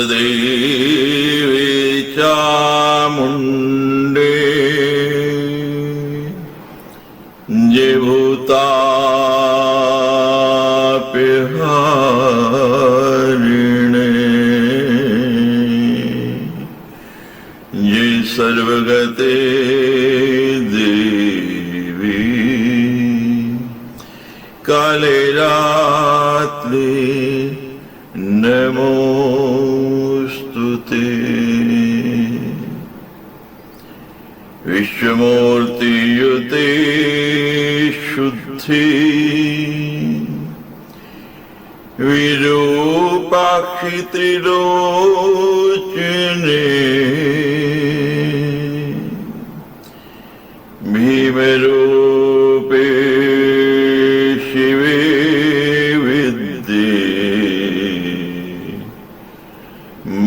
देवी चामुंडे जिभूतापिहारिणे ये सर्वगते देवी काले रात्रि नमोस्तुते। विश्वमूर्ति युते शुद्धि विरूपाक्षि त्रिलोचने भीमरूपे शिवे विद्ये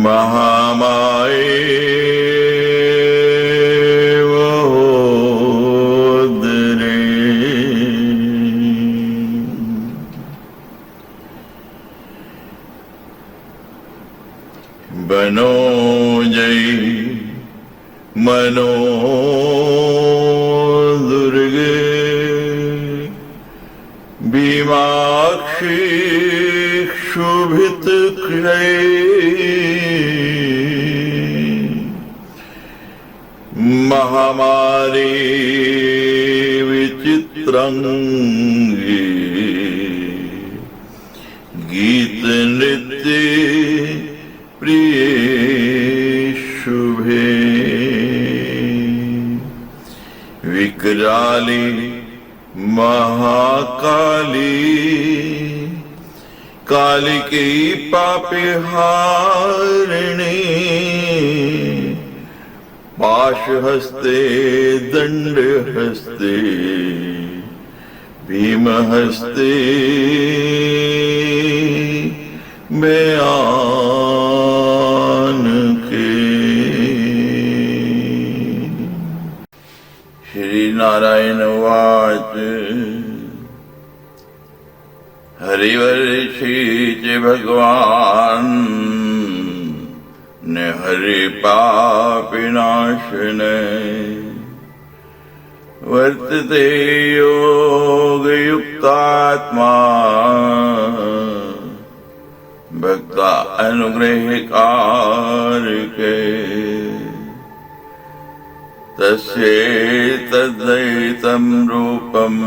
महामाये महोदरे। बनो जय मनो दुर्गे भीमाक्षी क्षुभित महामारी विचित्रंगी गीत नृत्य प्रिय शुभे विकराली महाकाली कालिकी पापहारिणी पाशहस्ते दंडहस्ते भीमहस्ते बयान के। श्री नारायण उवाच हरिवर्षीच भगवान् न हरि पापिनाशने वर्तते योगयुक्तात्मा भक्ता अनुग्रहकारके तस्यैतद्वैतं रूपम्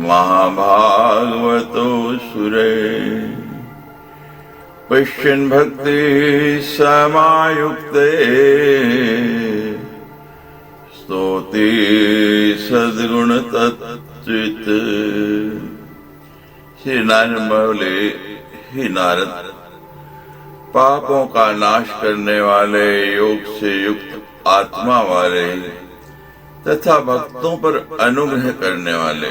महाभागवतो सुरे पश्यन् भक्ति समायुक्ते स्तोति सद्गुण तत्त्वित। श्री नारायण बोले, हे नारद, पापों का नाश करने वाले, योग से युक्त आत्मा वाले तथा भक्तों पर अनुग्रह करने वाले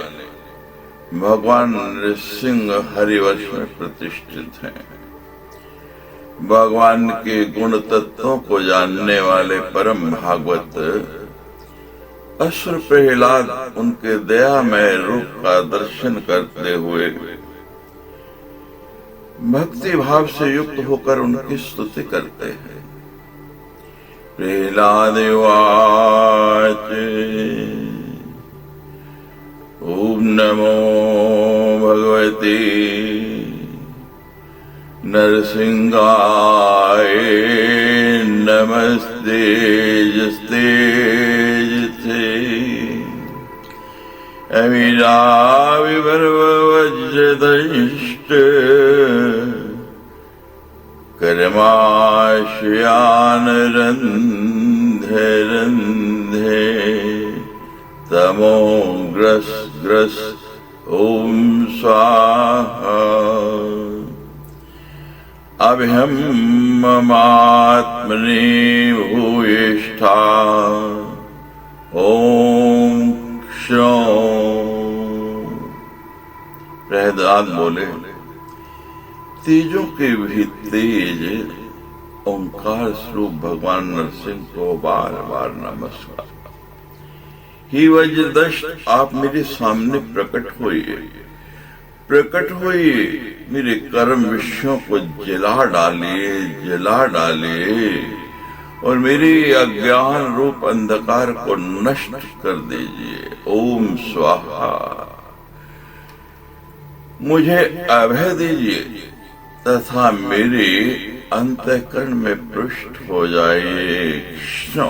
भगवान नृसिंह हरिवंश में प्रतिष्ठित हैं। भगवान के गुण तत्वों को जानने वाले परम भागवत असुर प्रहलाद उनके दयामय रूप का दर्शन करते हुए भक्ति भाव से युक्त होकर उनकी स्तुति करते हैं। प्रहलाद उवाच ओम नमो भगवते नरसिंहाय नमस्ते जस्ते जिथे अविराविवर्वज्रदंष्ट कर्माशयान रंधे रंधे तमो ग्रस ग्रस ओम स्वाहा अभ्यम ममात्मने भूयिष्ठा ओम क्षौं। प्रहलाद बोले, तेजों के भी तेज ओंकार स्वरूप भगवान नरसिंह को बार बार नमस्कार। ही वज्रदष्ट, आप मेरे सामने प्रकट हुए प्रकट हुई मेरे कर्म विषयों को जला डालिए और मेरी अज्ञान रूप अंधकार को नष्ट कर दीजिए। ओम स्वाहा। मुझे अभय दीजिए तथा मेरे अंतःकरण में पृष्ठ हो जाइए। कृष्ण।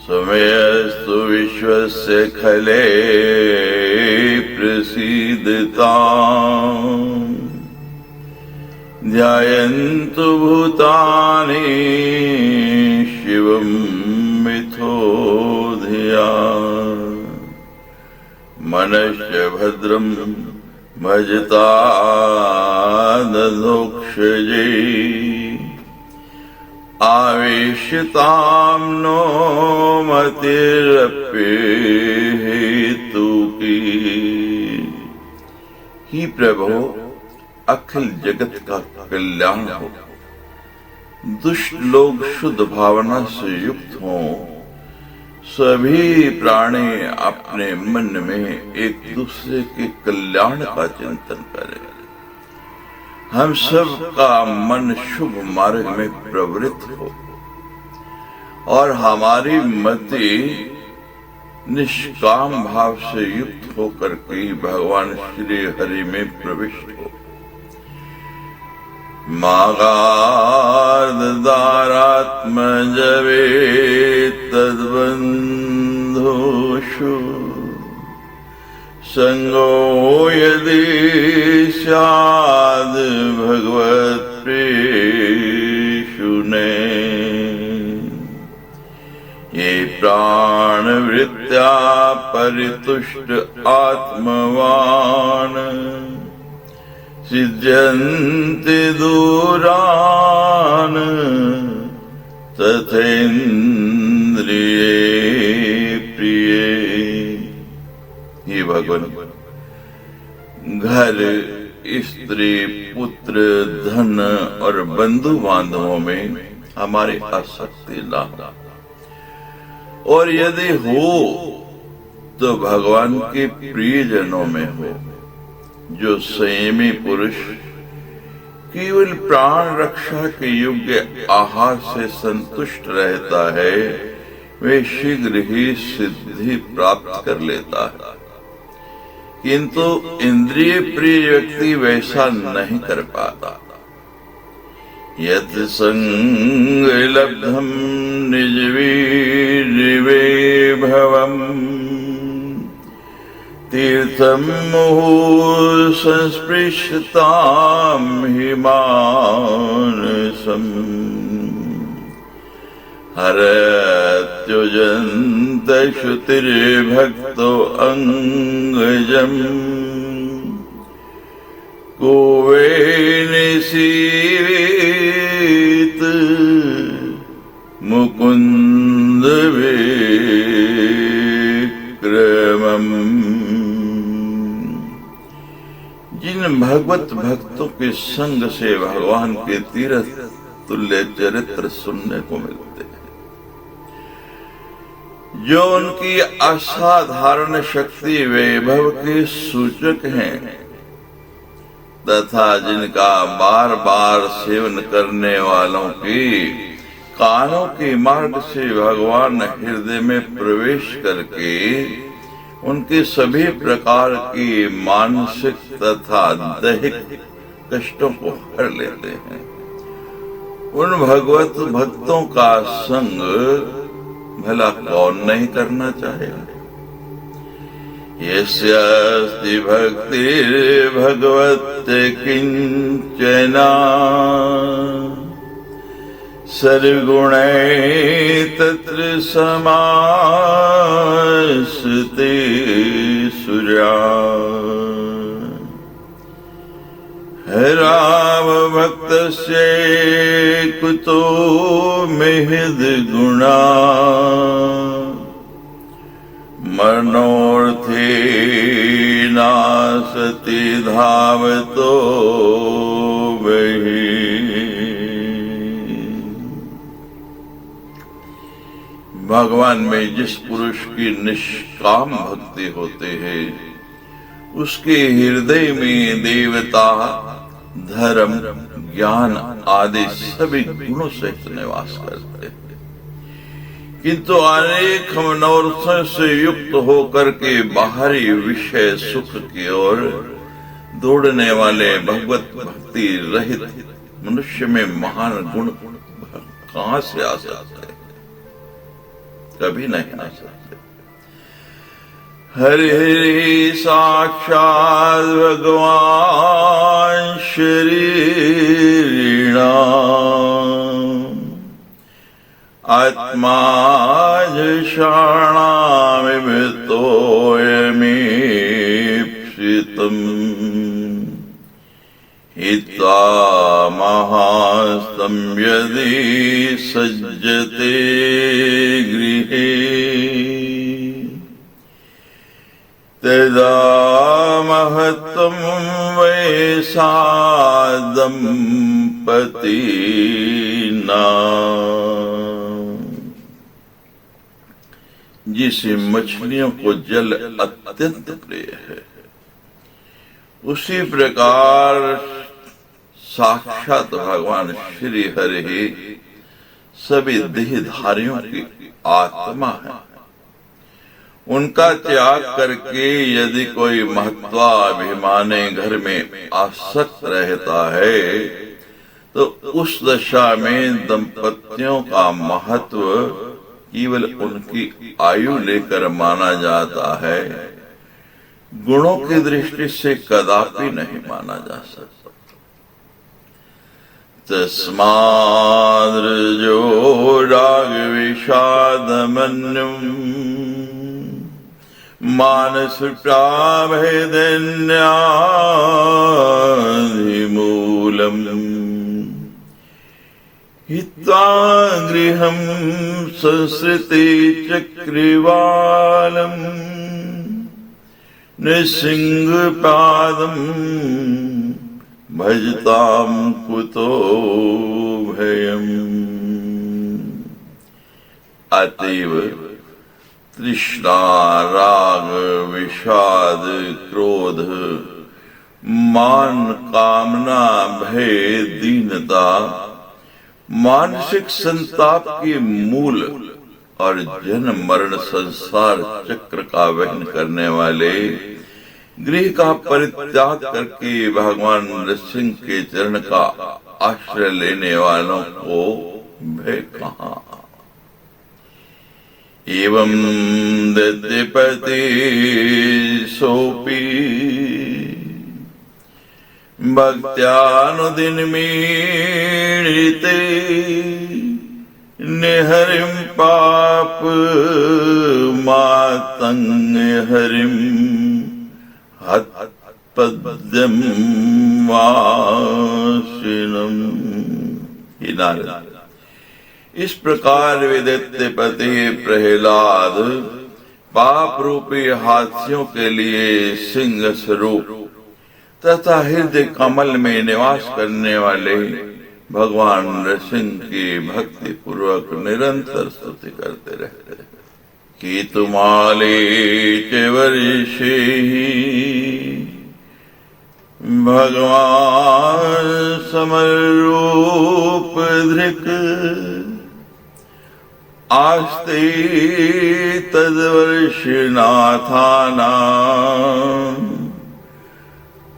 समयस्तु विश्वस्य खले प्रसीदताम् ध्यायन्तु भूतानि शिवं मिथो धिया मनश्च भद्रं भजता दधोक्षजे आवेशितां नो मतिरप्ये हेतुकी। ही प्रभु अखिल जगत का कल्याण हो, दुष्ट लोग शुद्ध भावना से युक्त हों, सभी प्राणी अपने मन में एक दूसरे के कल्याण का चिंतन करें, हम सब का मन शुभ मार्ग में प्रवृत्त हो और हमारी मति निष्काम भाव से युक्त होकर के भगवान श्री हरि में प्रविष्ट हो। मागार्ध दारात्मजवे तद्बन्धुषु संगो यदि स्याद् भगवत् प्रेषु ने ये प्राणवृत्त्या परितुष्ट आत्मवान् सिद्ध्यन्ति दूरान् तथेन्द्रिये प्रिये। हे भगवान, घर, स्त्री, पुत्र, धन और बंधु बांधवों में हमारी आसक्ति ना हो, और यदि हो तो भगवान के प्रियजनों में हो। जो संयमी पुरुष केवल प्राण रक्षा के योग्य आहार से संतुष्ट रहता है, वे शीघ्र ही सिद्धि प्राप्त कर लेता है, किंतु इंद्रिय प्रिय व्यक्ति वैसा नहीं कर पाता। यत् संग लब्धम निजवीर्वे भवम् तीर्थम मुहुः संस्पृशताम हि मानसम् हरत्युजन्त श्रुतिर्भक्तो अंगजम् को वे निसीवेत मुकुंद विक्रमम्। जिन भगवत भक्तों के संग से भगवान के तीर्थ तुल्य चरित्र सुनने को मिलते हैं, जो उनकी असाधारण शक्ति वैभव के सूचक हैं तथा जिनका बार बार सेवन करने वालों की कानों के मार्ग से भगवान हृदय में प्रवेश करके उनके सभी प्रकार की मानसिक तथा दैहिक कष्टों को हर लेते हैं, उन भगवत भक्तों का संग भला कौन नहीं करना चाहेगा। यस्यास्ति भक्तिर्भगवते किंचना सर्वगुणैः तत्र समास्ते सुरा रामभक्तस्य कुतो महद्गुणा मनोर्थे नासति धावतो वहि भगवान में जिस पुरुष की निष्काम भक्ति होती है उसके हृदय में देवता, धर्म, ज्ञान आदि सभी गुणों से निवास करते हैं। किंतु अनेक मनोरथों से युक्त होकर के बाहरी विषय सुख की ओर दौड़ने वाले भगवत भक्ति रहित मनुष्य में महान गुण कहां से आ सकते? कभी नहीं आ सकते। हरि हरि साक्षात भगवान शरीरिणाम आत्मा शरणामितोऽयमीप्सितम् हित्वा महास्तं यदि सज्जते गृहे तदा महत्त्वं वै सादम्पतीनाम्। जिसे मछलियों को जल अत्यंत प्रिय है, उसी प्रकार साक्षात भगवान श्री हरि ही सभी देहधारियों की आत्मा है। उनका त्याग करके यदि कोई महत्वाभिमानी घर में आसक्त रहता है तो उस दशा में दंपतियों का महत्व केवल उनकी आयु लेकर माना जाता है, गुणों की दृष्टि से कदापि नहीं माना जा सकता। तस्माद्रजो राग विषादमन्युम् मानसुप्राभेदन्याधिमूलम् हित्वा गृहं संसृते चक्रिवालम् नृसिंहपादम् भजतां कुतो भयम्। अतएव तृष्णा, राग, विषाद, क्रोध, मान, कामना, भय, दीनता मानसिक संताप के मूल और जन्म मरण संसार चक्र का वहन करने वाले गृह का परित्याग करके भगवान नृसिंह के चरण का आश्रय लेने वालों को भय कहाँ? एवं दद्यपति सोपी भक्त्यानुदिनमीडिते निहरिं पाप मातंग हरिं हत्पद्यं वासिनम्। हे नारद, इस प्रकार विदित्यपति प्रहलाद पाप रूपी हाथियों के लिए सिंह स्वरूप तथा हृदय कमल में निवास करने वाले भगवान नृसिंह की भक्ति पूर्वक निरंतर स्तुति करते रहते हैं। कि तुम्हारे च वर्षे भगवान समरूप धृक आस्ते तद्वर्षनाथानां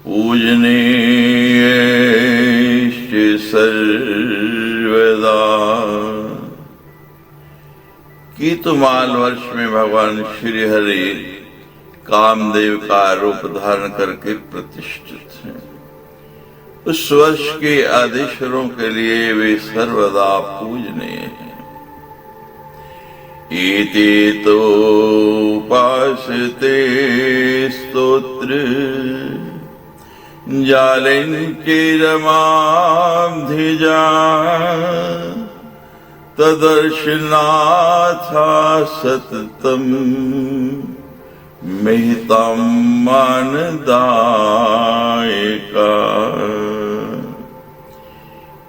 पूजनीय सर्वदा। कीतुमाल वर्ष में भगवान श्री हरि कामदेव का रूप धारण करके प्रतिष्ठित हैं। उस वर्ष के आदेशरों के लिए वे सर्वदा पूजनीय हैं। इति तो उपासते स्तोत्र जालिंचिरमाब्धिजा तदर्शनाथा सततम् महितां मानदायिका।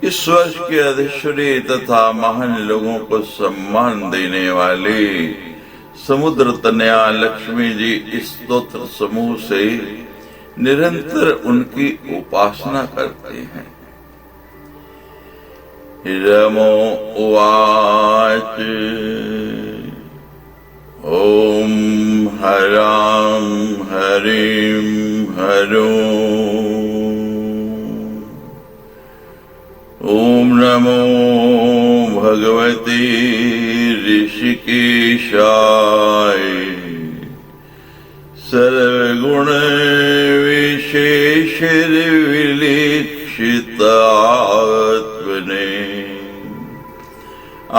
इस इस वर्ष के अधिश्वरी तथा महान लोगों को सम्मान देने वाले समुद्र तनया लक्ष्मी जी इस स्तोत्र समूह से निरंतर उनकी उपासना करते हैं। रमो उवाच ओम हरां हरिं हरों ओम नमो भगवते ऋषिकेशाय सर्वगुण विशेषविलेक्षितात्मने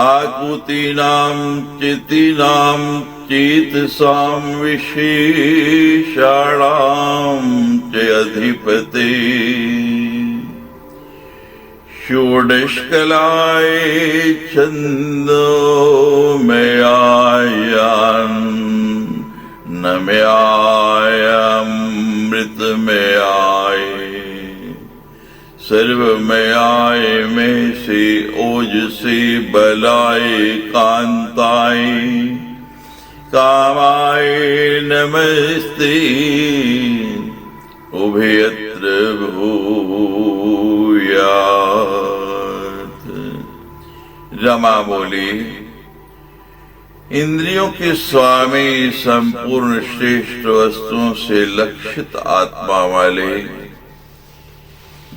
आकुतीनां चितीनां चेतसां विशेषाणां च अधिपते षोडशकलाय छन्दोमयायान् नमयामृतमयाय सर्वमयाय में से ओजसे बलाय कांताय कामाय नमस्ते उभयत्र भूयात्। रमा बोली, इंद्रियों के स्वामी संपूर्ण श्रेष्ठ वस्तुओं से लक्षित आत्मा वाले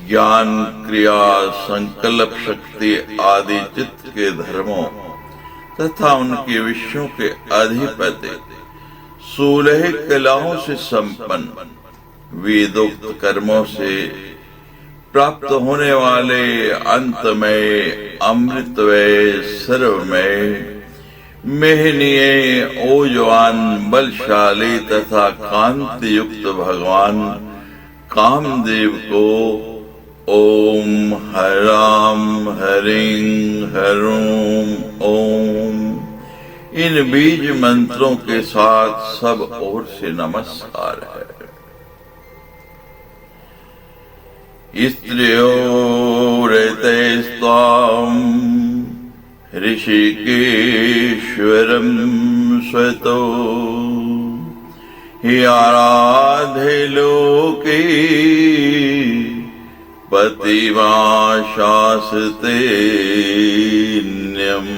ज्ञान क्रिया संकल्प शक्ति आदि चित्त के धर्मों तथा उनके विषयों के अधिपति 16 कलाओं से संपन्न वेदोक्त कर्मों से प्राप्त होने वाले अंतमय अमृतमय सर्वमय मेहनीय ओजवान बलशाली तथा कांति युक्त भगवान कामदेव को ओम हरां हरिं हरों ओम इन बीज मंत्रों के साथ सब ओर से नमस्कार है। स्त्रियो रतस्त्वां ऋषिकेश्वरं स्वतो हि आराधे लोके पतिमाशास्ते न्यम्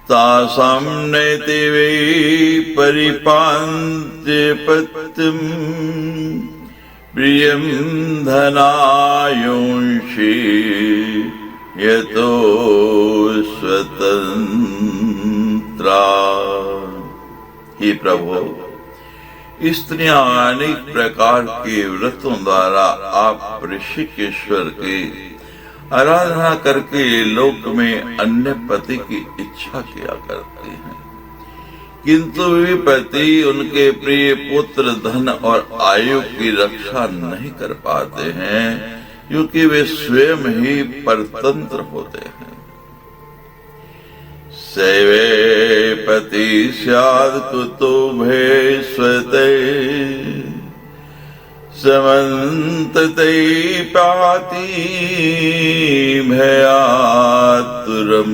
तासां नैति वै परिपान्त्य पत्यम् प्रियं धनायुंषि यतो स्वतंत्रा। हे प्रभु, स्त्रियां अनेक प्रकार के व्रतों द्वारा आप ऋषिकेश्वर की आराधना करके लोक में अन्य पति की इच्छा किया करते हैं, किंतु वे पति उनके प्रिय पुत्र धन और आयु की रक्षा नहीं कर पाते हैं, क्योंकि वे स्वयं ही परतंत्र होते हैं। सैवे पति स्याद् कुतो भेष्वते समन्तते पाति भयातुरं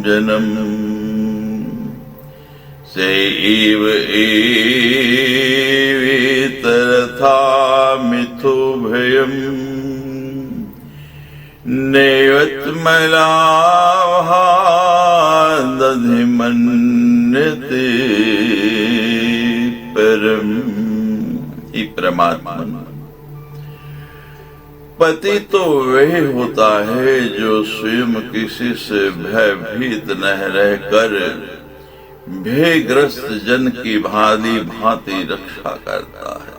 जनम् सैव एवेतरथा मिथो भयम् नैवत्मलाभादधिमन्यते परम्। ही परमात्मा पति तो वह होता है जो स्वयं किसी से भयभीत न रहकर भयग्रस्त जन की भांति रक्षा करता है।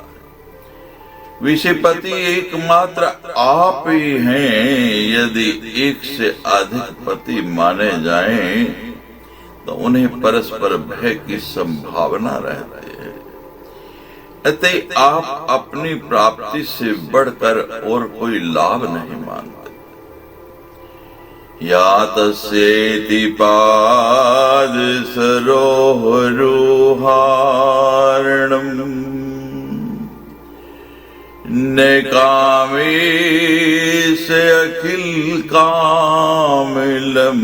विषयपति एकमात्र आप ही हैं। यदि एक से अधिक पति माने जाएं, तो उन्हें परस्पर भय की संभावना रहती है। अतः आप अपनी प्राप्ति से बढ़कर और कोई लाभ नहीं मानते। या तस्येति पाद सरोहरोहारणम् नेकामी से अखिल कामिलम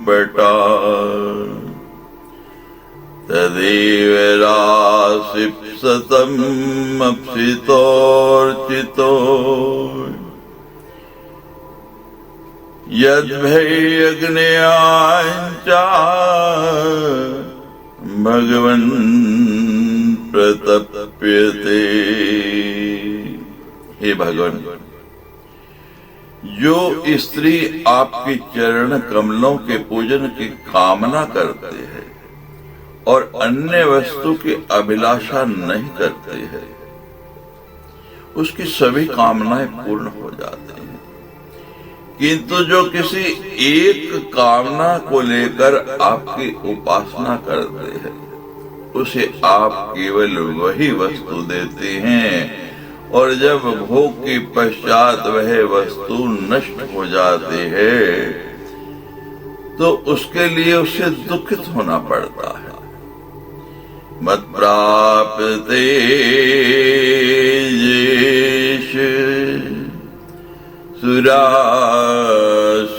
पटा तदेव राशिप्सतम अपसितोर्चितो यद्भयग्नयाञ्चा भगवन् प्रतप्यते। हे भगवान, जो स्त्री आपके चरण कमलों के पूजन की कामना करते हैं और अन्य वस्तु की अभिलाषा नहीं करते हैं, उसकी सभी कामनाएं पूर्ण हो जाती हैं। किंतु जो किसी एक कामना को लेकर आपकी उपासना करते हैं, उसे आप केवल वही वस्तु देते हैं और जब भोग के पश्चात वह वस्तु नष्ट हो जाती है तो उसके लिए उसे दुखित होना पड़ता है। मत प्राप्ते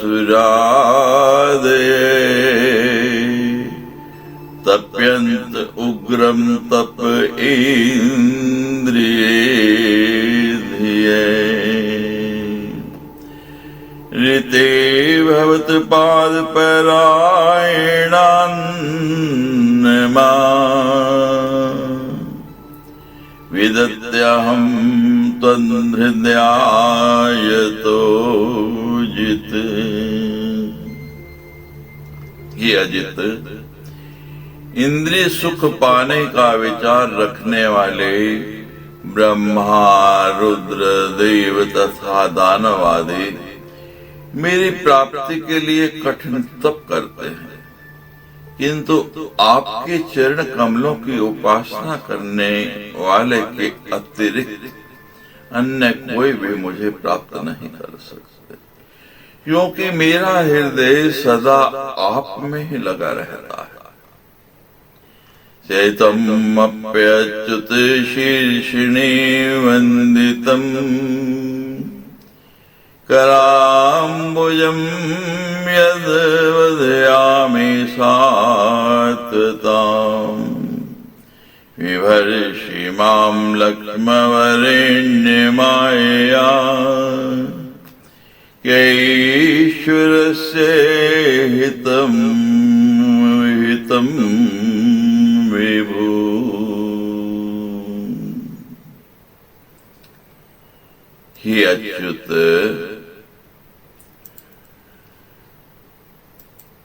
सुरादे तप्यंत उग्रम तप इंद्रिये ऋते भवत पाद परायणान्नमा विदत्यहं त्वन्हृदयायतो जित। ये अजित, इंद्रिय सुख पाने का विचार रखने वाले ब्रह्मा, रुद्र, देव तथा दानव आदि मेरी प्राप्ति के लिए कठिन तप करते हैं, किंतु आपके चरण कमलों की उपासना करने वाले के अतिरिक्त अन्य कोई भी मुझे प्राप्त नहीं कर सकते, क्योंकि मेरा हृदय सदा आप में ही लगा रहता है। चैतमप्यच्युत शीर्षिणे वंदितम कराम्बुजं यद् वदयामि सात्वताम् विभर्षि मां लक्ष्मवरेण्यमायया कैश्वरस्य हितं विभु। हे अच्युत,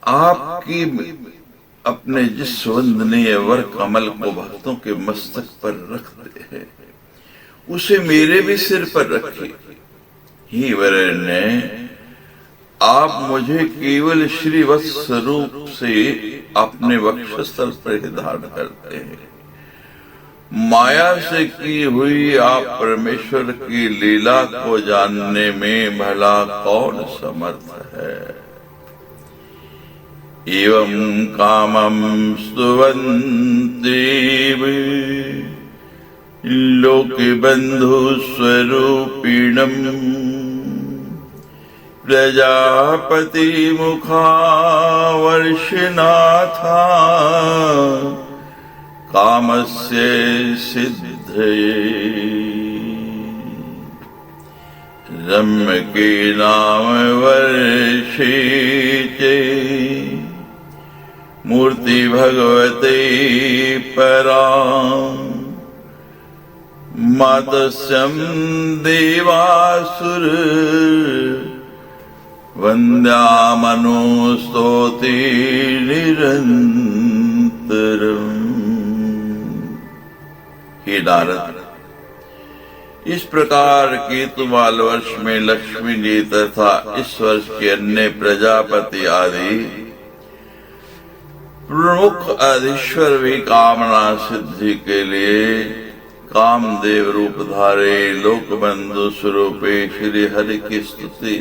आपकी अपने जिस वंदनीय वर कमल को भक्तों के मस्तक पर रखते हैं, उसे मेरे भी सिर पर रखिए। ही वरेण्य, आप मुझे केवल श्रीवत्स रूप से अपने वक्षस्थल पर ही धारण करते हैं। माया से की हुई आप परमेश्वर की लीला को जानने में भला कौन समर्थ है। एवं कामं स्तुवन्ति लोकबन्धु स्वरूपिणम् प्रजापति मुखावर्षनाथा कामस्य सिद्धये रम्य के नाम वर्षे मूर्ति भगवते परां मातस्यं देवासुर वन्द्यामनुस्तोति निरन्तरम्। हे नारद, इस प्रकार केतुवाल वर्ष में लक्ष्मी जी तथा इस वर्ष के अन्य प्रजापति आदि प्रमुख अधीश्वर भी कामना सिद्धि के लिए कामदेव रूप धारे लोकबंधु स्वरूपे श्री हरि की स्तुति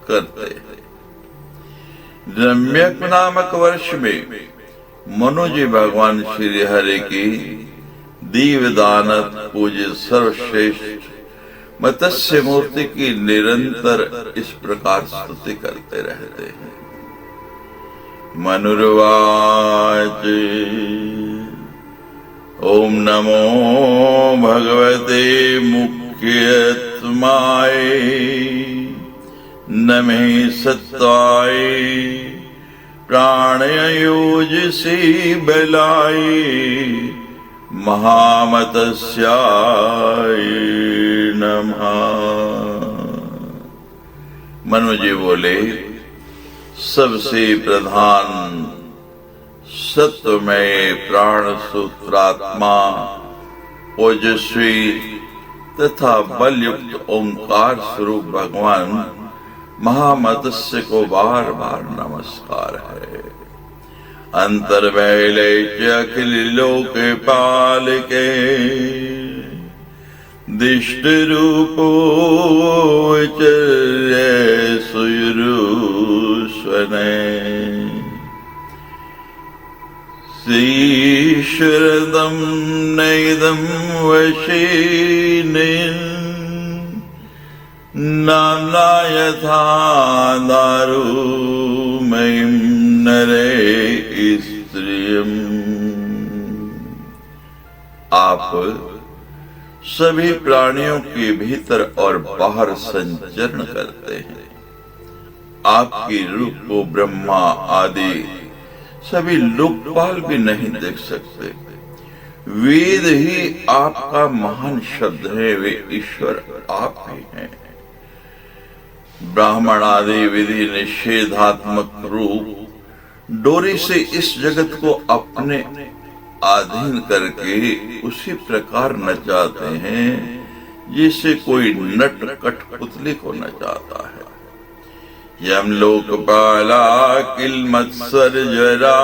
करते हैं। रम्यक नामक वर्ष में मनु जी भगवान श्री हरि की दीवदानत पूज्य सर्वश्रेष्ठ मत्स्य मूर्ति की निरंतर इस प्रकार स्तुति करते रहते हैं। मनुर्वाच ओम नमो भगवते मुख्यात्माय नमे सत्वाय प्राणयोजसी बलाय महामतस्याय नमः। मनु जी बोले, सबसे प्रधान सत्वमय प्राण सूत्रात्मा ओजस्वी तथा बलयुक्त ओंकार स्वरूप भगवान महामत्स्य को बार बार नमस्कार है। अंतर्वैले अखिल लोक पालके दिष्ट रूपो सुयुरुस्वने श्रीशरदं नैदं वशीनि नाम्ना यथा दारुमयीं नरे स्त्रियम्। आप सभी प्राणियों के भीतर और बाहर संचरण करते हैं। आपकी रूप को ब्रह्मा आदि सभी लोकपाल भी नहीं देख सकते। वेद ही आपका महान शब्द है, वे ईश्वर आप ही हैं। ब्राह्मण आदि विधि निषेधात्मक रूप डोरी से इस जगत को अपने अधीन करके उसी प्रकार नचाते हैं जिसे कोई नट कठपुतली को नचाता है। यम लोकपाला किल मत्सर्जरा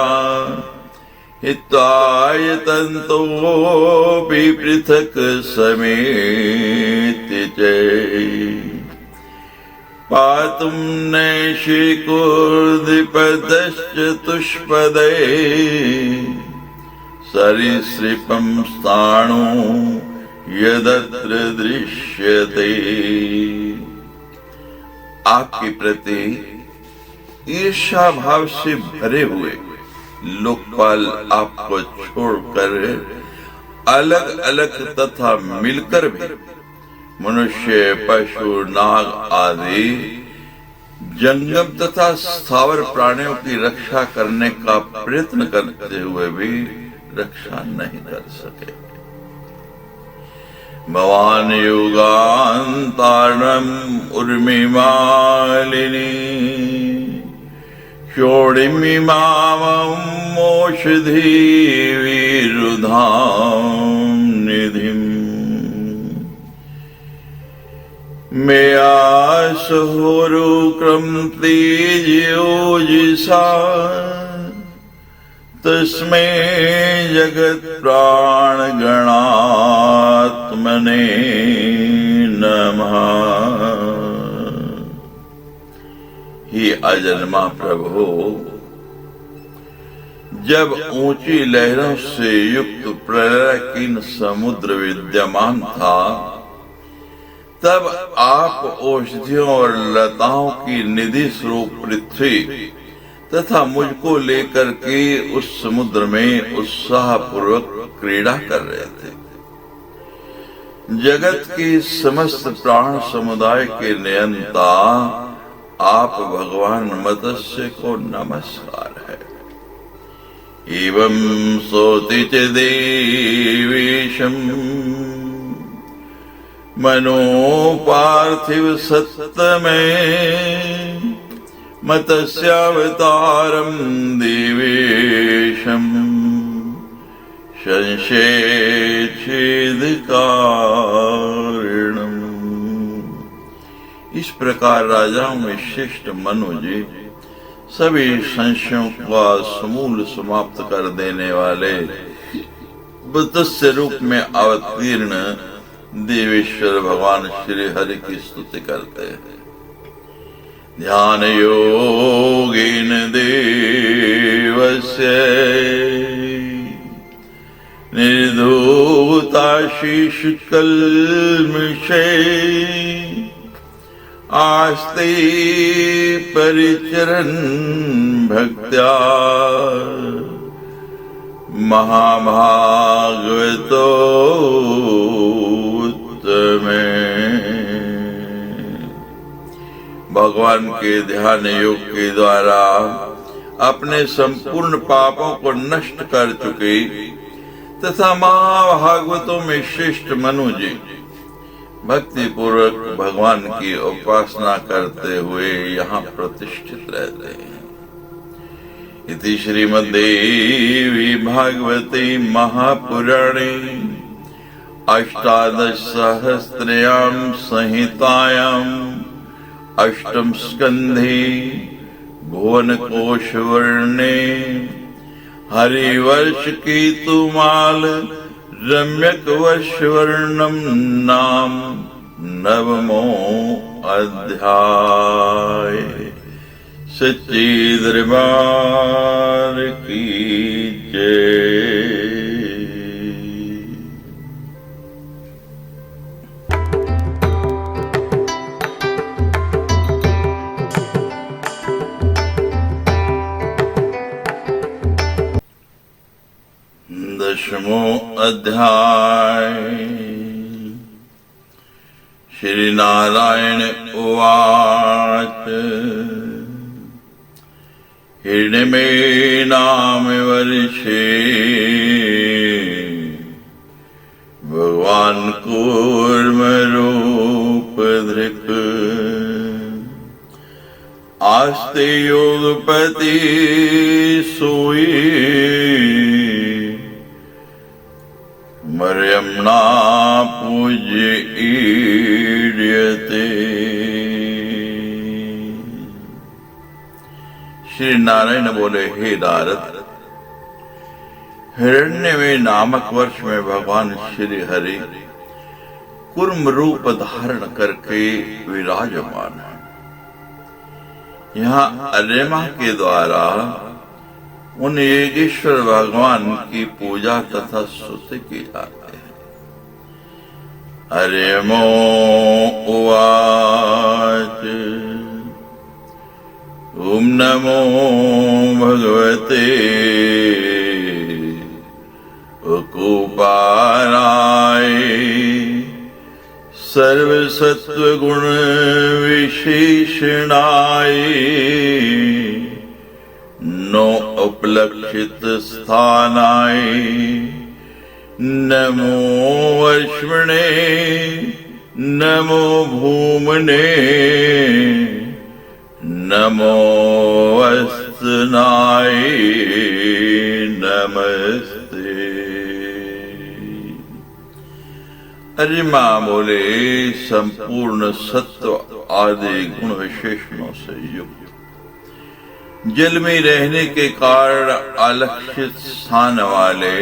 हिताय तंतोपि पृथक समेत पातुं नैशिकुर्दिपदश्चतुष्पदे सरीसृपं स्थाणु यदत्र दृश्यते। आपके प्रति ईर्ष्या भाव से भरे हुए लोकपाल आपको छोड़कर अलग अलग तथा मिलकर भी मनुष्य, पशु, नाग आदि जंगम तथा स्थावर प्राणियों की रक्षा करने का प्रयत्न करते हुए भी रक्षा नहीं कर सके। भवान युगान्तारणम् उर्मिमालिनी क्षोणिमिमामम् ओषधि विरुधां निधिम् मया सहोरुक्रम तेजोजिषा तस्मै जगत् प्राण गणात्मने नमः। हे अजन्मा प्रभु, जब ऊंची लहरों से युक्त प्रलयकीन समुद्र विद्यमान था, तब आप औषधियों और लताओं की निधि स्वरूप पृथ्वी तथा मुझको लेकर के उस समुद्र में उत्साह पूर्वक क्रीड़ा कर रहे थे। जगत के समस्त प्राण समुदाय के नियंता आप भगवान मत्स्य को नमस्कार है। एवं सोति च देवेशम् मनो पार्थिव सत्तमे मत्स्यावतारं देवेशं संशयच्छेदकारणम्। इस प्रकार राजाओं में श्रेष्ठ मनु जी सभी संशयों का समूल समाप्त कर देने वाले मत्स्य रूप में अवतीर्ण देवेश्वर भगवान श्री हरि की स्तुति करते हैं। ध्यान योगेन देवस्य निर्धूतमनोरथः भूताशीष कल्मषे आस्ते परिचरन् भक्त्या महाभागवतो उत्तमे। भगवान के ध्यान योग के द्वारा अपने संपूर्ण पापों को नष्ट कर चुके तथा महाभागवतों में श्रेष्ठ मनु जी भक्ति पूर्वक भगवान की उपासना करते हुए यहाँ प्रतिष्ठित रहते हैं। इति श्रीमद्देवी भागवते महापुराणे अष्टादशसहस्रयां संहितायाम् अष्टम स्कंधे भुवनकोश वर्णे हरिवर्ष केतुमाल रम्यक वर्ष वर्णम नाम नवमो अध्याय। सच्चे दरबार की जय। दशमो अध्याय। श्री नारायण उवाच हिरण्मये नाम वर्षे भगवान कूर्म रूप धृक आस्ते योगपति सोई मर्यम्ना पूज्य ईड्यते। श्री नारायण बोले, हे नारद, हिरण्मय नामक वर्ष में भगवान श्री हरि कूर्म रूप धारण करके विराजमान है। यहाँ अर्यमा के द्वारा उन योगेश्वर भगवान की पूजा तथा स्तुति की जाती है। अर्यमो उवाच ओम नमो भगवते उकुपाराय सर्वसत्वगुण विशेषणाय नो उपलक्षित स्थानाय नमो वर्ष्मणे नमो भूमने नमो वस्तनाय नमस्ते। अर्यमा बोले, संपूर्ण सत्व आदि गुण विशेषणों से युक्त जल में रहने के कारण अलक्षित स्थान वाले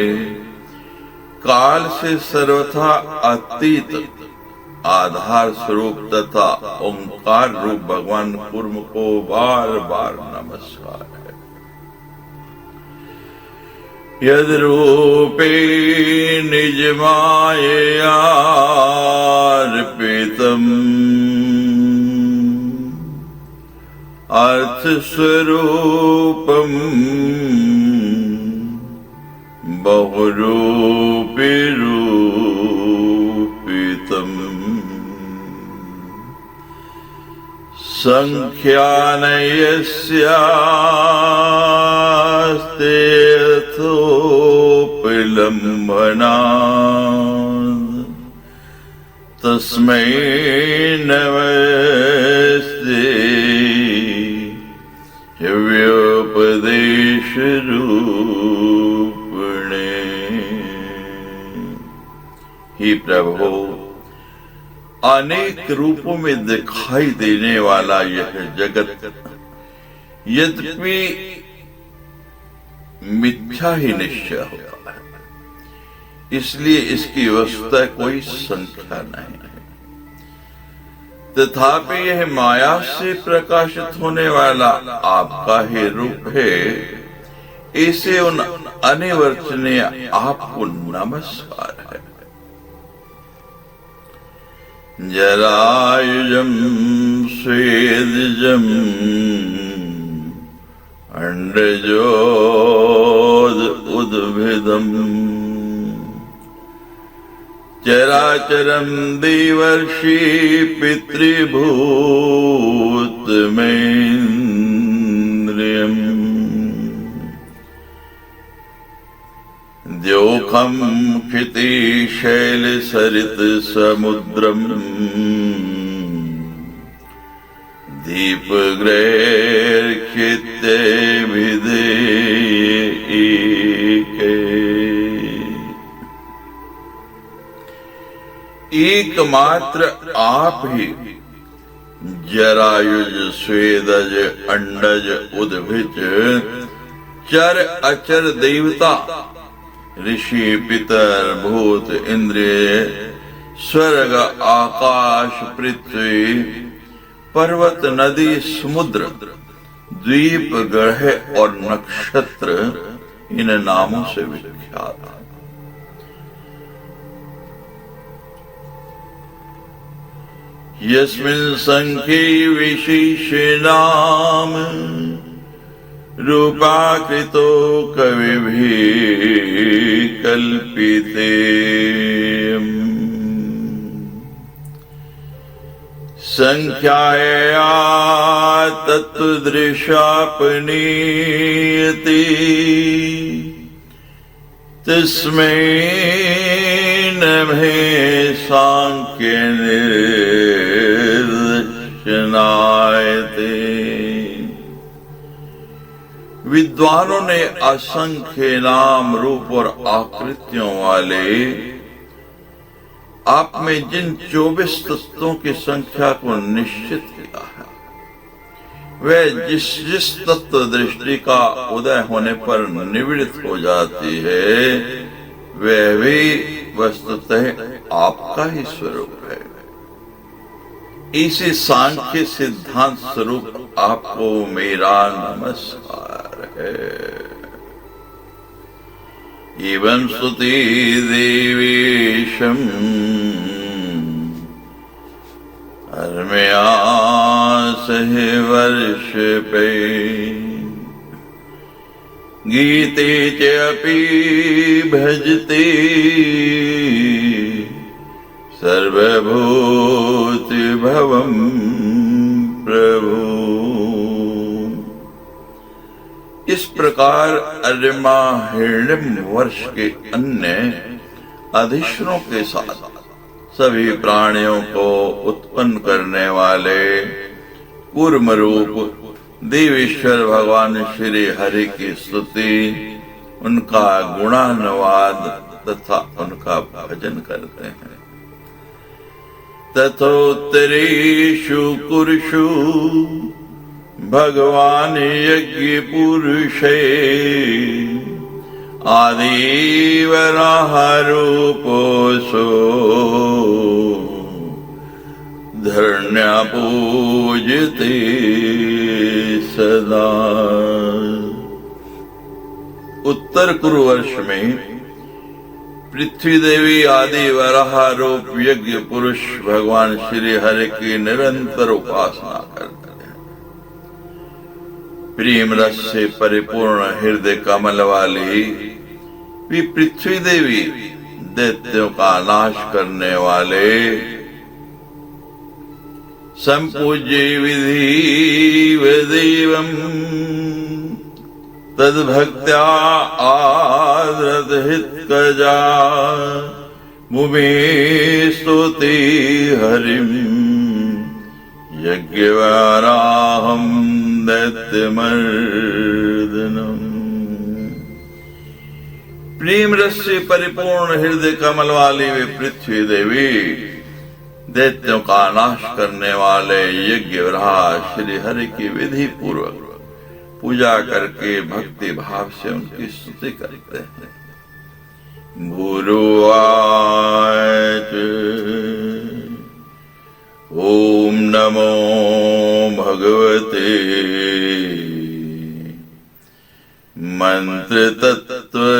काल से सर्वथा अतीत आधार स्वरूप तथा ओंकार रूप भगवान कूर्म को बार बार नमस्कार है। यद रूपे निज माययार्पितम् अर्थ स्वरूपम् बहुरूपी रूपितम् संख्यानयस्यास्ते यथोपलम्भनात् तस्मै नमस्ते व्योपदेश रूपिणे। ही प्रभु, अनेक रूपों में दिखाई देने वाला यह जगत यद्यपि मिथ्या ही निश्चय होता है, इसलिए इसकी वस्तुतः कोई संख्या नहीं है। तथापि यह माया से प्रकाशित होने वाला आपका ही रूप है। इसे उन अनिवर्चनीय आपको नमस्कार है। जरायुजं स्वेदजम् अंडजोद उद्भिदम् चराचरं देवर्षि पितृभूतमेन्द्रियम् द्योखं क्षितिशैलसरितसमुद्रम् दीपग्रैर्क्षित्यभिधेयैके। एकमात्र आप ही जरायुज स्वेदज अंडज उद्भिज चर अचर देवता ऋषि पितर भूत इंद्रिय स्वर्ग आकाश पृथ्वी पर्वत नदी समुद्र द्वीप ग्रह और नक्षत्र इन नामों से विख्यात है। यस्मिन् संख्ये विशेष नाम रूपाकृतो कविभिः कल्पिते। संख्याया तत्त्वदृशापनीयते तस्मै नमः सांख्य निर्दशनायते। विद्वानों ने असंख्य नाम रूप और आकृतियों वाले आप में जिन 24 तत्वों की संख्या को निश्चित किया है, वह जिस जिस तत्व दृष्टि का उदय होने पर निवृत्त हो जाती है, वह भी वस्तुतः आपका ही स्वरूप है। इसी सांख्य सिद्धांत स्वरूप आपको मेरा नमस्कार है। एवं स्तुति देवेशम अर्मया सह वर्ष पे गीते च अपि भजते सर्वभूति भवं प्रभु। इस प्रकार अर्यमा हिरण्यम वर्ष के अन्य अधिश्वरों के साथ सभी प्राणियों को उत्पन्न करने वाले कूर्म रूप देवेश्वर भगवान श्री हरि की स्तुति, उनका गुणानुवाद तथा उनका भजन करते हैं। तथोत्तरेषु कुरुषु भगवान यज्ञ पुरुषे आदिवराह रूपोऽसो धरण्या पूजते सदा। उत्तर कुरु वर्ष में पृथ्वी देवी आदि वराह रूप यज्ञ पुरुष भगवान श्री हरि की निरंतर उपासना करते हैं। प्रेम रस से परिपूर्ण हृदय कमल वाली वे पृथ्वी देवी दैत्यों का नाश करने वाले संपूज्य विधि देवम तद्भक्त्या आदृतहितकजा मुमे स्तुति हरिम यज्ञवराहं दैत्यमर्दनम। प्रेम रस से परिपूर्ण हृदय कमल वाली वे पृथ्वी देवी दैत्यों का नाश करने वाले यज्ञवराह श्री हरि की विधि पूर्वक पूजा करके भक्ति भाव से उनकी स्तुति करते हैं। गुरुवाच ओम नमो भगवते मंत्र तत्वलिंगाय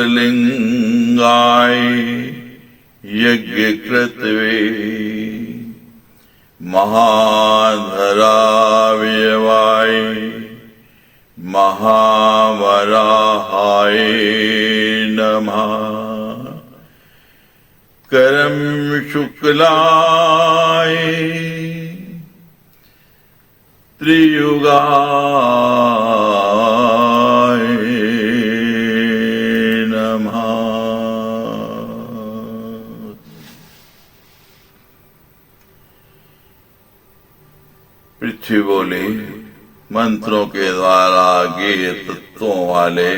यज्ञ कृतवे महाधराव्यवाय महावराहाय नमः। करम शुक्लाय त्रियुगाय नमः। पृथ्वी बोली, मंत्रों के द्वारा गेय तत्वों वाले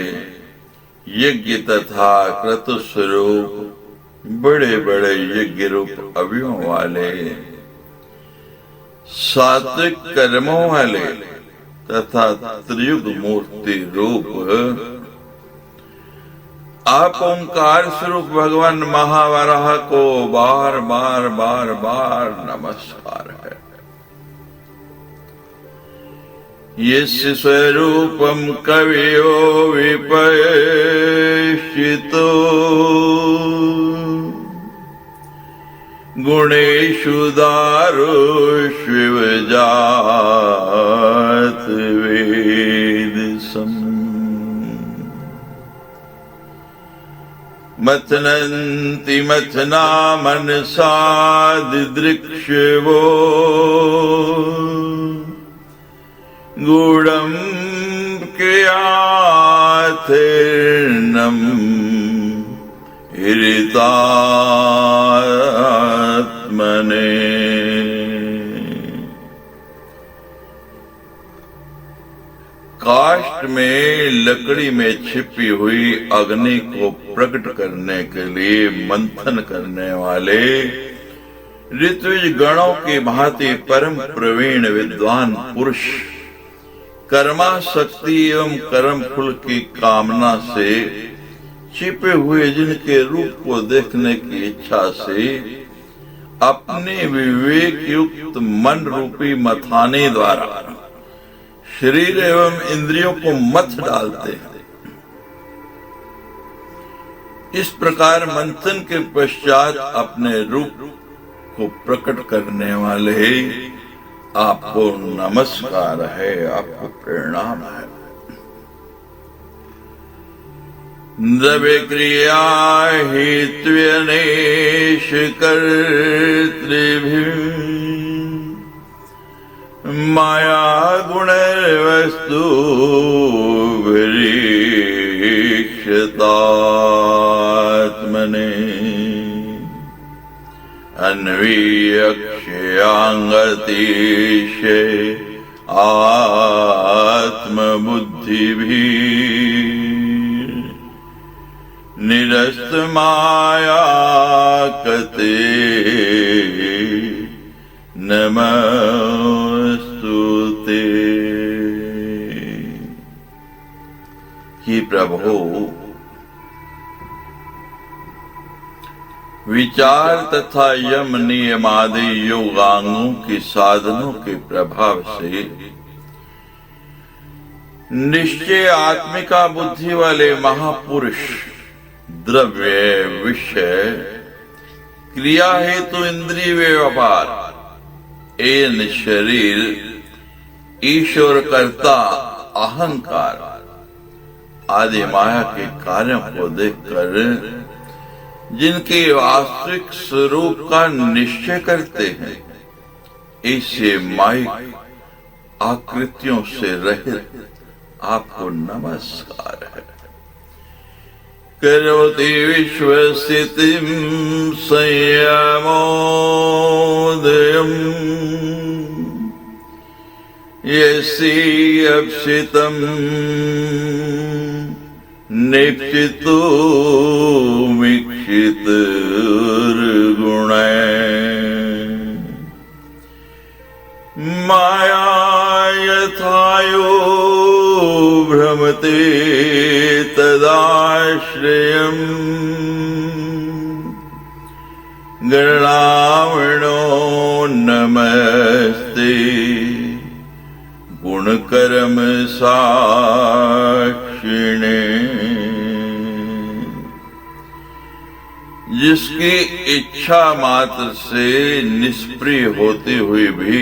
यज्ञ तथा क्रतु स्वरूप बड़े बड़े यज्ञ रूप अवयवों वाले सात्विक कर्मों वाले तथा त्रियुग मूर्ति रूप आप ओंकार स्वरूप भगवान महावराह को बार बार बार बार नमस्कार है। यस्य स्वरूपम कवियो विपश्चितो गुणेषु दारुष्विवजात वेदसम्। मथनन्ति मथना मनसा दिदृक्षवो गूढ़ं क्रियाथिर्नम् हिरितात्मने। काष्ठ में लकड़ी में छिपी हुई अग्नि को प्रकट करने के लिए मंथन करने वाले ऋत्विज गणों की भांति परम प्रवीण विद्वान पुरुष कर्मा शक्ति एवं कर्म फल की कामना से छिपे हुए जिनके रूप को देखने की इच्छा से अपने विवेक युक्त मन रूपी मथाने द्वारा शरीर एवं इंद्रियों को मथ डालते हैं। इस प्रकार मंथन के पश्चात अपने रूप को प्रकट करने वाले आपको नमस्कार है, आपको प्रणाम है। द्रव्य क्रिया हेत्व्यनेश कर्तृभिः माया गुणवस्तु विरीक्षतात्मने अन्वीयक्षयांगतिश आत्मबुद्धिभिः निरस्त माया कते नमस्तुते। हे प्रभु, विचार तथा यम नियम आदि योगांगों के साधनों के प्रभाव से निश्चय आत्मिका बुद्धि वाले महापुरुष द्रव्य विषय क्रिया हेतु इंद्रिय व्यापार एन शरीर ईश्वर कर्ता अहंकार आदि माया के कार्यों को देखकर जिनके वास्तविक स्वरूप का निश्चय करते हैं, ऐसे माइक आकृतियों से रहित आपको नमस्कार है। करोति विश्वस्थितिं संयमोदयम् यस्यप्सितं निप्सितो वीक्षितर्गुणैः माया यथायो भ्रमते तदाश्रयम् गणावणो नमस्ते गुणकर्म साक्षिणे। जिसकी इच्छा मात्र से निष्प्रिय होती हुई भी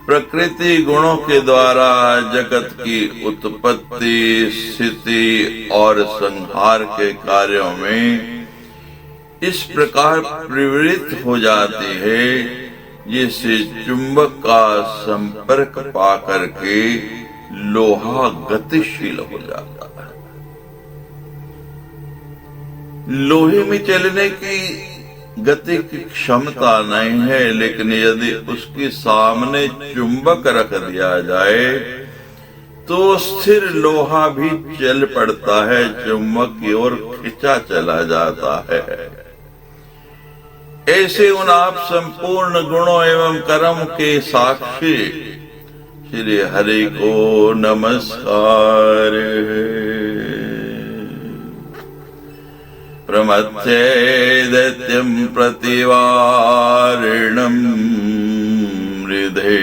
प्रकृति गुणों के द्वारा जगत की उत्पत्ति, स्थिति और संहार के कार्यों में इस प्रकार प्रवृत्त हो जाती है जिससे चुंबक का संपर्क पा करके लोहा गतिशील हो जाता है। लोहे में चलने की गति की क्षमता नहीं है, लेकिन यदि उसके सामने चुंबक रख दिया जाए तो स्थिर लोहा भी चल पड़ता है, चुंबक की ओर खींचा चला जाता है। ऐसे उन आप संपूर्ण गुणों एवं कर्म के साक्षी श्री हरि को नमस्कार। प्रमथ्ये दैत्यं प्रतिवारिणं हृदे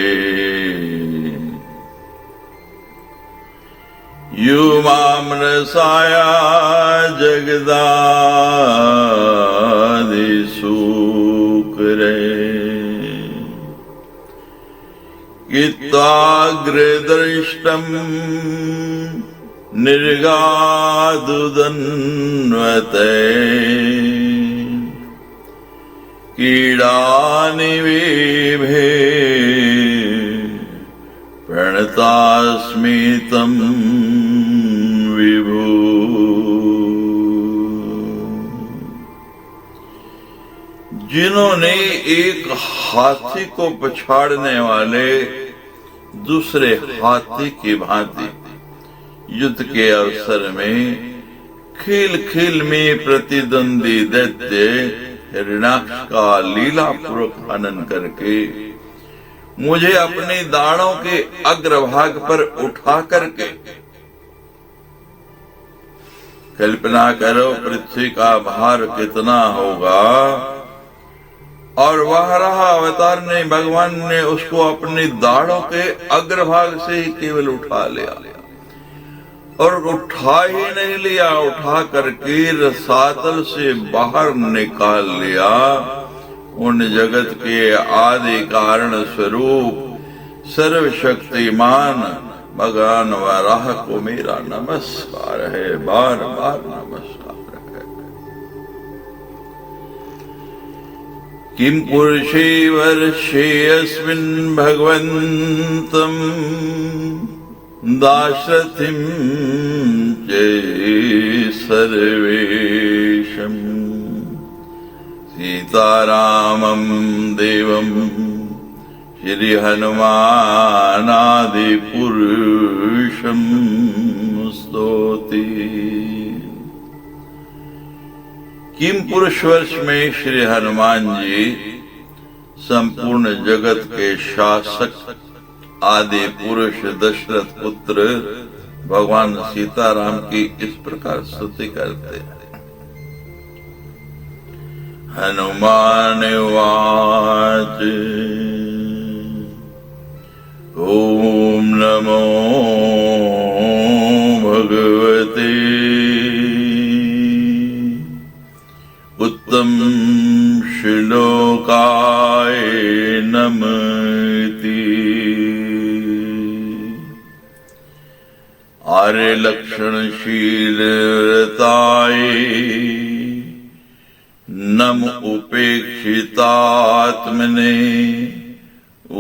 युमाम्रसाया जगदादिसूकरे कित्वाग्रदृष्टं निर्गादुदन्वते कीडानिवेभे प्रणतास्मि तं विभो। जिन्होंने एक हाथी को पछाड़ने वाले दूसरे हाथी की भांति युद्ध के अवसर में खिल खिल में प्रतिद्वंदी दैत्य हिरण्याक्ष का लीला पूर्वक हनन करके मुझे अपने दाढ़ों के अग्रभाग पर उठा करके, कल्पना करो पृथ्वी का भार कितना होगा, और वह रहा अवतार ने, भगवान ने उसको अपनी दाढ़ों के अग्रभाग से ही केवल उठा लिया, और उठा ही नहीं लिया, उठा करके रसातल से बाहर निकाल लिया। उन जगत के आदि कारण स्वरूप सर्वशक्तिमान भगवान वराह को मेरा नमस्कार है, बार बार नमस्कार है। किम पुरुषे वर्षे अस्मिन् भगवन्तं दाशरथिं च सर्वेशम् सीतारामं देवं श्री हनुमानादि पुरुषं स्तौति। किम पुरुष वर्ष में श्री हनुमान जी संपूर्ण जगत के शासक आदि पुरुष दशरथ पुत्र भगवान सीताराम की इस प्रकार स्तुति करते हैं। हनुमान उवाच ओम नमो भगवते उत्तम श्लोकाय नमति। आर्य लक्षणशील व्रताय नम उपेक्षितात्मने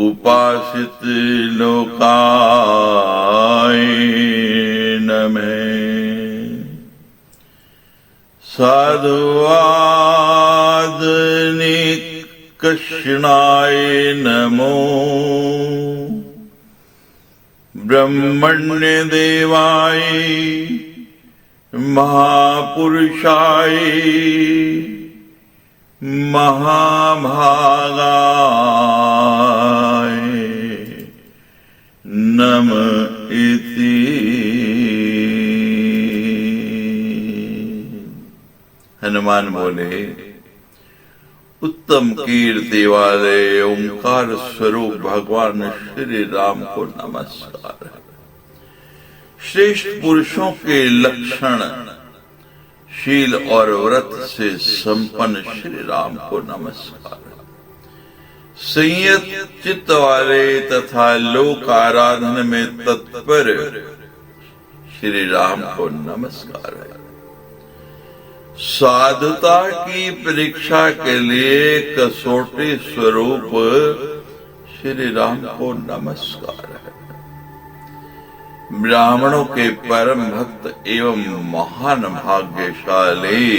उपासित लोकाय नमः। साधुवादनिकर्षणाय नमो ब्रह्मण्य देवाय महापुरुषाय महाभागाय नम इति। हनुमान बोले, उत्तम कीर्ति वाले ओंकार स्वरूप भगवान श्री राम को नमस्कार है। श्रेष्ठ पुरुषों के लक्षण शील और व्रत से संपन्न श्री राम को नमस्कार। संयत चित्त वाले तथा लोक आराधन में तत्पर श्री राम को नमस्कार है। साधुता की परीक्षा के लिए कसौटी स्वरूप श्री राम को नमस्कार है। ब्राह्मणों के परम भक्त एवं महान भाग्यशाली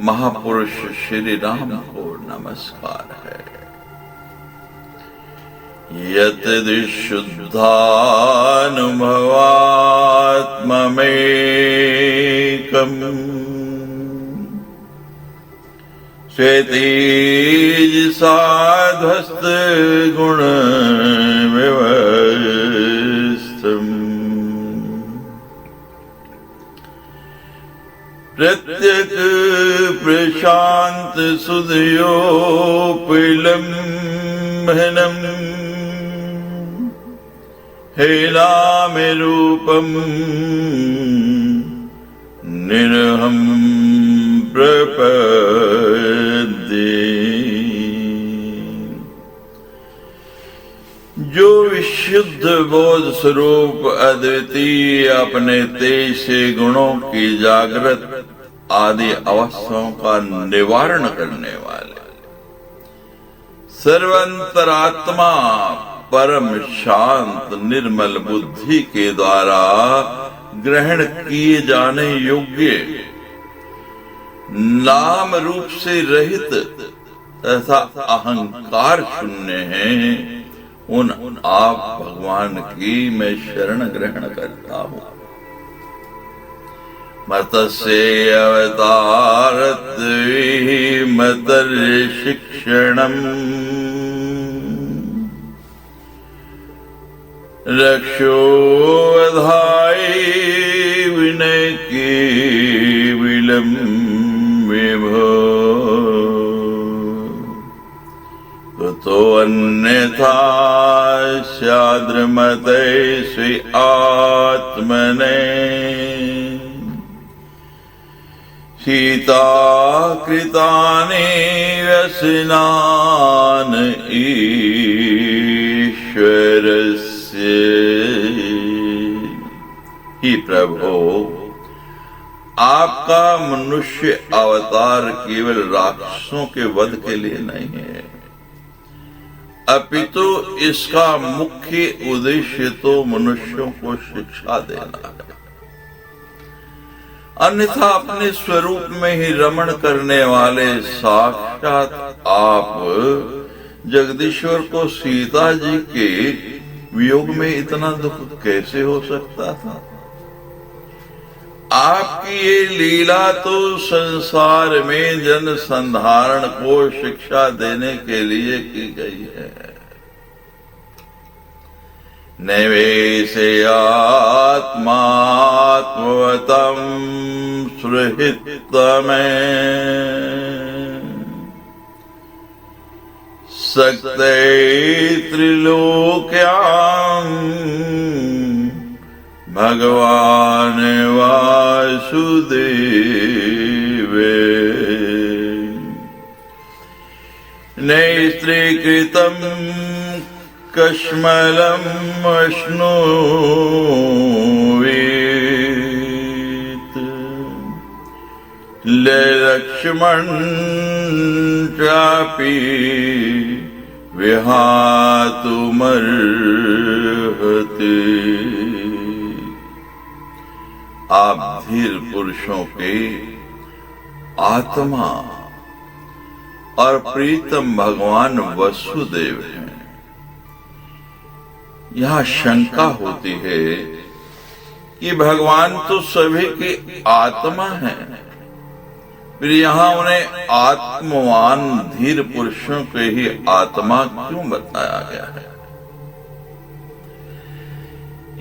महापुरुष श्री राम को नमस्कार है। यत शुद्धानुभवात्ममेकम् स्वेतेज साध्वस्त गुण प्रत्यक प्रशांत सुधयोपिलंभनम् हेलामि रूपम् निरहं प्रपद्ये। जो विशुद्ध बोध स्वरूप अद्वितीय अपने तेज से गुणों की जागृत आदि अवस्थाओं का निवारण करने वाले सर्वंतरात्मा परम शांत निर्मल बुद्धि के द्वारा ग्रहण किए जाने योग्य नाम रूप से रहित तथा अहंकार शून्य हैं, उन आप भगवान की मैं शरण ग्रहण करता हूँ। मतस्य अवतारत मतर शिक्षणम् रक्षोवधाय विनय के विलम्बो तो अन्यथा स्याद्रमते स्वी आत्मने सीता कृतानि व्यसनान् ईश्वरस्य। ही प्रभो, आपका मनुष्य अवतार केवल राक्षसों के वध के लिए नहीं है, अपितु इसका मुख्य उद्देश्य तो मनुष्यों को शिक्षा देना है। अन्यथा अपने स्वरूप में ही रमण करने वाले साक्षात आप जगदीश्वर को सीता जी के वियोग में इतना दुख कैसे हो सकता था? आपकी ये लीला तो संसार में जन संधारण को शिक्षा देने के लिए की गई है। नैवेशयात्मात्मवतं सुहृत्तमे सक्ते त्रिलोक्यां भगवान वासुदेवे नैस्त्रीकृतं कश्मलम् अश्नुवेत् लक्ष्मण चापि विहातुमर्हति। आप धीर पुरुषों के आत्मा और प्रीतम भगवान वसुदेव हैं। यहाँ शंका होती है कि भगवान तो सभी की आत्मा है, फिर यहाँ उन्हें आत्मवान धीर पुरुषों के ही आत्मा क्यों बताया गया है?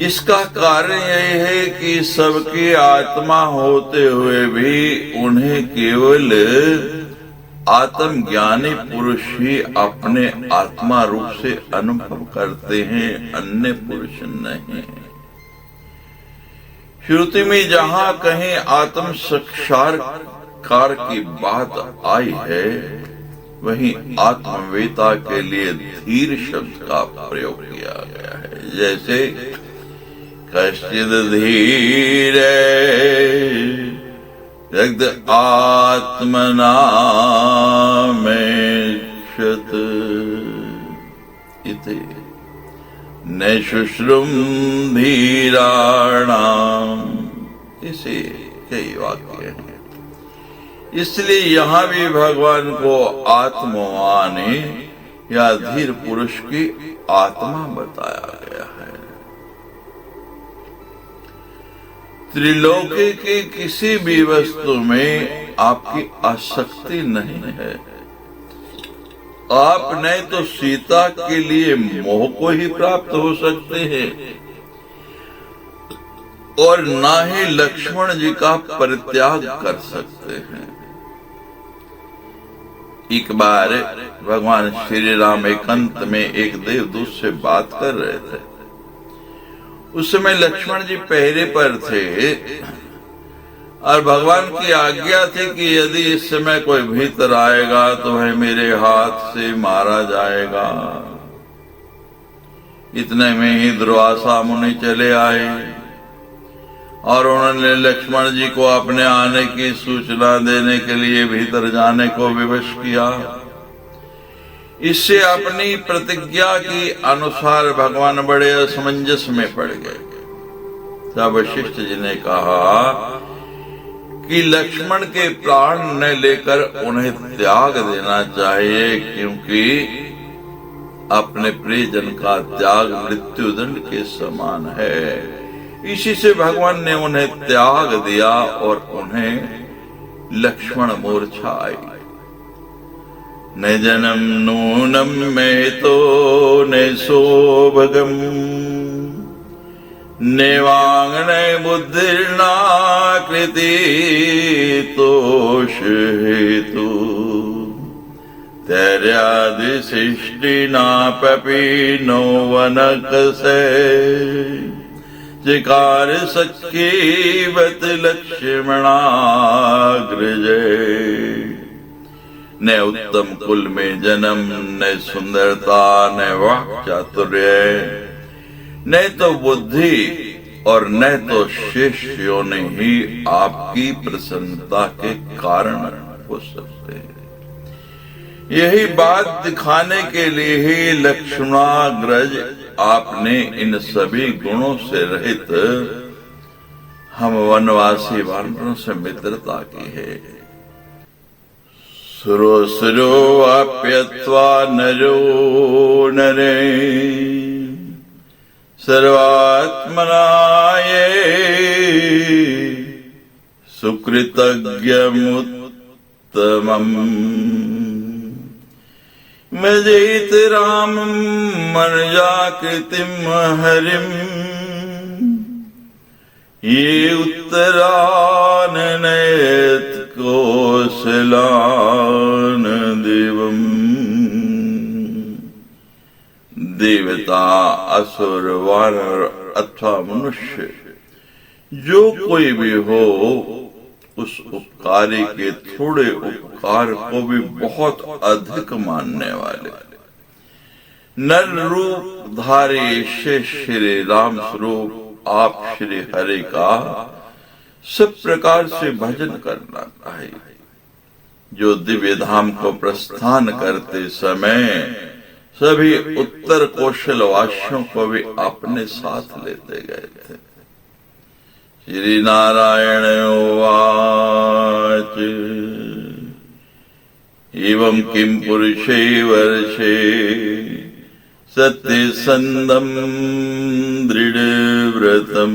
इसका कारण यही है कि सबकी आत्मा होते हुए भी उन्हें केवल आत्मज्ञानी पुरुष ही अपने आत्मा रूप से अनुभव करते हैं, अन्य पुरुष नहीं। श्रुति में जहां कहीं आत्म साक्षात्कार की बात आई है, वहीं आत्मवेता के लिए धीर शब्द का प्रयोग किया गया है। जैसे कश्चिद धीर जगद आत्मना में क्षत इति न शुश्रुम धीराणाम। इसे कई वाक्य हैं। इसलिए यहां भी भगवान को आत्मवानी या धीर पुरुष की आत्मा बताया गया है। त्रिलोकी की किसी भी वस्तु में आपकी आसक्ति नहीं है। आप नहीं तो सीता के लिए मोह को ही प्राप्त हो सकते हैं और ना ही लक्ष्मण जी का परित्याग कर सकते हैं। एक बार भगवान श्री राम एकांत में एक देवदूत से बात कर रहे थे। उस समय लक्ष्मण जी पहरे पर थे और भगवान की आज्ञा थी कि यदि इस समय कोई भीतर आएगा तो वह मेरे हाथ से मारा जाएगा। इतने में ही दुर्वासा मुनि चले आए और उन्होंने लक्ष्मण जी को अपने आने की सूचना देने के लिए भीतर जाने को विवश किया। इससे अपनी प्रतिज्ञा के अनुसार भगवान बड़े असमंजस में पड़ गए। तब वशिष्ठ जी ने कहा कि लक्ष्मण के प्राण न लेकर उन्हें त्याग देना चाहिए, क्योंकि अपने प्रियजन का त्याग मृत्युदंड के समान है। इसी से भगवान ने उन्हें त्याग दिया और उन्हें लक्ष्मण मूर्छा आई। न जन्म नूनम में तो न सौभगम नेवांग न बुद्धिर्ना कृति तोष हेतु तैर्यादि सृष्टि ना पपी नो वनक से जिकार सखीवत लक्ष्मणाग्रजे। न उत्तम कुल में जन्म, न सुंदरता, न वाक् चातुर्य, न तो बुद्धि और न तो शेष योनि ही आपकी प्रसन्नता के कारण हो सकते हैं। यही बात दिखाने के लिए ही लक्ष्मणाग्रज आपने इन सभी गुणों से रहित हम वनवासी वानरों से मित्रता की है। सुरो सुरो आप्यत्वा नरो नरे सर्वात्मना ये सुकृतज्ञमुत्तमम् मजेत रामं मनुजाकृतिं हरिं ये उत्तरानयत कौशलान देवम्। देवता, असुर, वानर अथवा मनुष्य जो कोई भी हो, उस उपकारी के थोड़े उपकार को भी बहुत अधिक मानने वाले नर रूप धारी श्री राम स्वरूप आप श्री हरि का सब प्रकार से भजन करना चाहिए। जो दिव्य धाम को प्रस्थान करते समय सभी उत्तर कौशल वासियों को भी अपने साथ लेते गए थे। श्री नारायण उवाच एवं किं पुरुषे वर्षे सत्यसंधं दृढव्रतं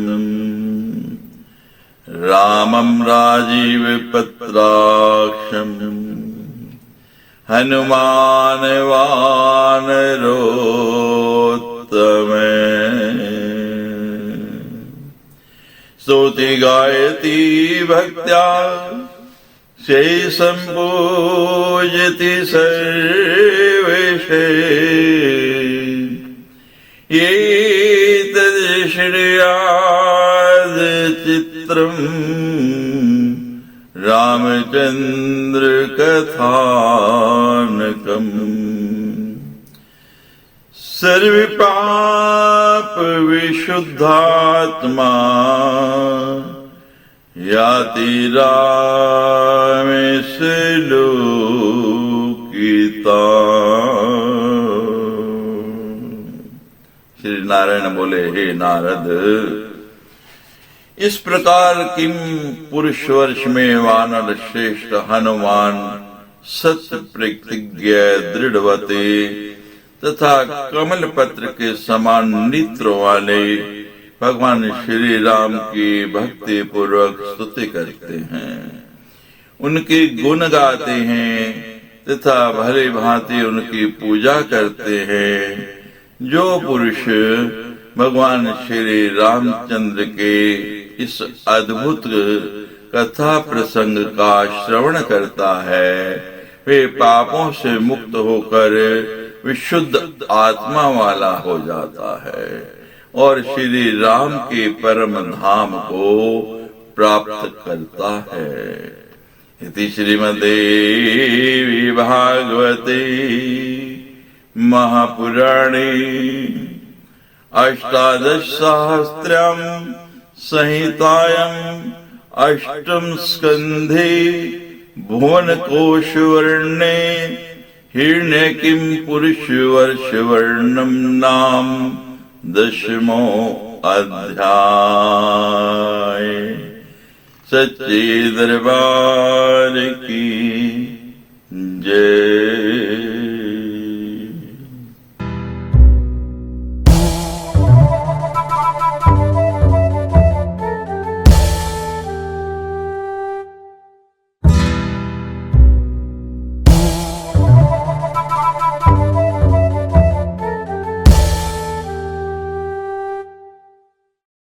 रामं राजीवपत्राक्षं हनुमान वानरोत्तमे स्तुति गायति भक्त्या से संपूजति सर्वेशे ये तद् श्रेयाद चित चित्रम् रामचंद्र कथानकम् सर्वपाप विशुद्धात्मा याति रामेश लोकिता। श्री नारायण बोले, हे नारद, इस प्रकार किम पुरुष वर्ष में वानर श्रेष्ठ हनुमान सत्य प्रतिज्ञ दृढ़वते तथा कमल पत्र के समान नेत्र वाले भगवान श्री राम की भक्ति पूर्वक स्तुति करते हैं, उनके गुण गाते हैं तथा भले भांति उनकी पूजा करते हैं। जो पुरुष भगवान श्री रामचंद्र के इस अद्भुत कथा प्रसंग का श्रवण करता है, वे पापों से मुक्त होकर विशुद्ध आत्मा वाला हो जाता है और श्री राम के परम धाम को प्राप्त करता है। इति श्रीमद्देवी भागवते महापुराणे अष्टादशसहस्रम संहितायाम् अष्टम स्कंधे भुवन कोश वर्णे हिरण्यकिं पुरुष वर्ष वर्णम नाम दशमो अध्याय। सच्चे दरबार की जय।